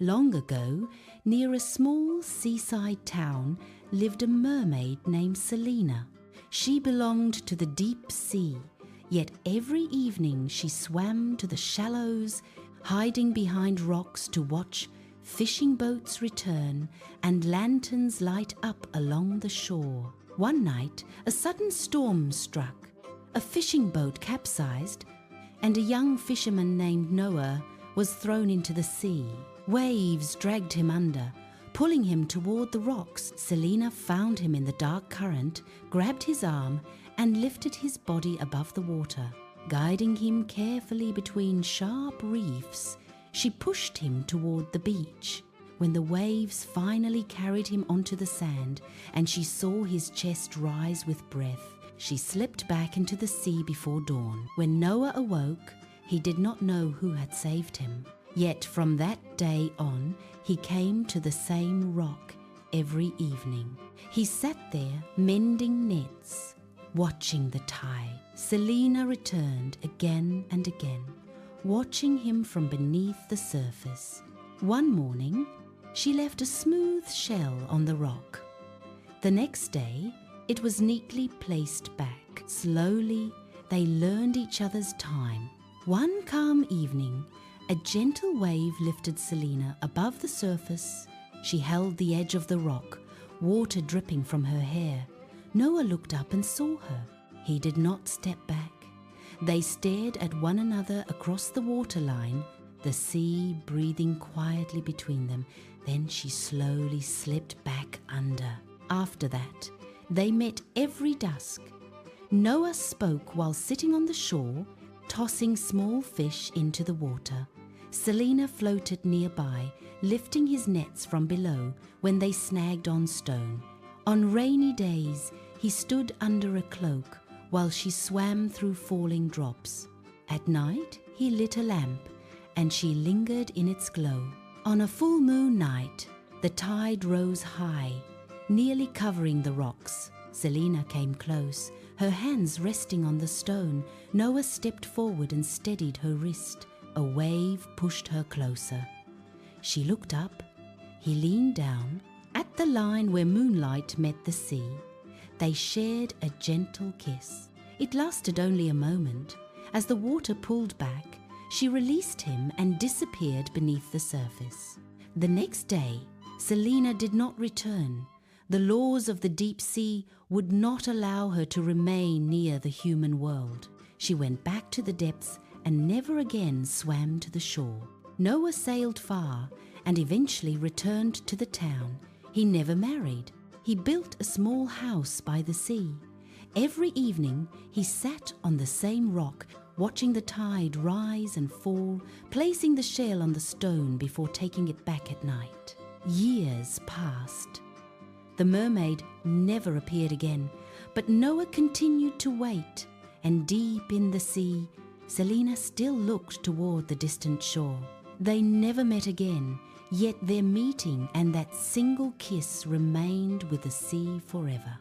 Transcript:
Long ago, near a small seaside town, lived a mermaid named Selina. She belonged to the deep sea, yet every evening she swam to the shallows, hiding behind rocks to watch fishing boats return and lanterns light up along the shore. One night, a sudden storm struck. A fishing boat capsized, and a young fisherman named Noah was thrown into the sea. Waves dragged him under, pulling him toward the rocks. Selina found him in the dark current, grabbed his arm, and lifted his body above the water. Guiding him carefully between sharp reefs, she pushed him toward the beach. When the waves finally carried him onto the sand and she saw his chest rise with breath, she slipped back into the sea before dawn. When Noah awoke, he did not know who had saved him. Yet from that day on, he came to the same rock every evening. He sat there mending nets, watching the tide. Selina returned again and again, watching him from beneath the surface. One morning, she left a smooth shell on the rock. The next day, it was neatly placed back. Slowly, they learned each other's time. One calm evening, a gentle wave lifted Selina above the surface. She held the edge of the rock, water dripping from her hair. Noah looked up and saw her. He did not step back. They stared at one another across the waterline, the sea breathing quietly between them. Then she slowly slipped back under. After that, they met every dusk. Noah spoke while sitting on the shore, tossing small fish into the water. Selina floated nearby, lifting his nets from below when they snagged on stone. On rainy days, he stood under a cloak while she swam through falling drops. At night, he lit a lamp, and she lingered in its glow. On a full moon night, the tide rose high, nearly covering the rocks. Selina came close, her hands resting on the stone. Noah stepped forward and steadied her wrist. A wave pushed her closer. She looked up. He leaned down. At the line where moonlight met the sea, they shared a gentle kiss. It lasted only a moment. As the water pulled back, she released him and disappeared beneath the surface. The next day, Selina did not return. The laws of the deep sea would not allow her to remain near the human world. She went back to the depths and never again swam to the shore. Noah sailed far and eventually returned to the town. He never married. He built a small house by the sea. Every evening, he sat on the same rock, watching the tide rise and fall, placing the shell on the stone before taking it back at night. Years passed. The mermaid never appeared again, but Noah continued to wait, and deep in the sea, Selina still looked toward the distant shore. They never met again, yet their meeting and that single kiss remained with the sea forever.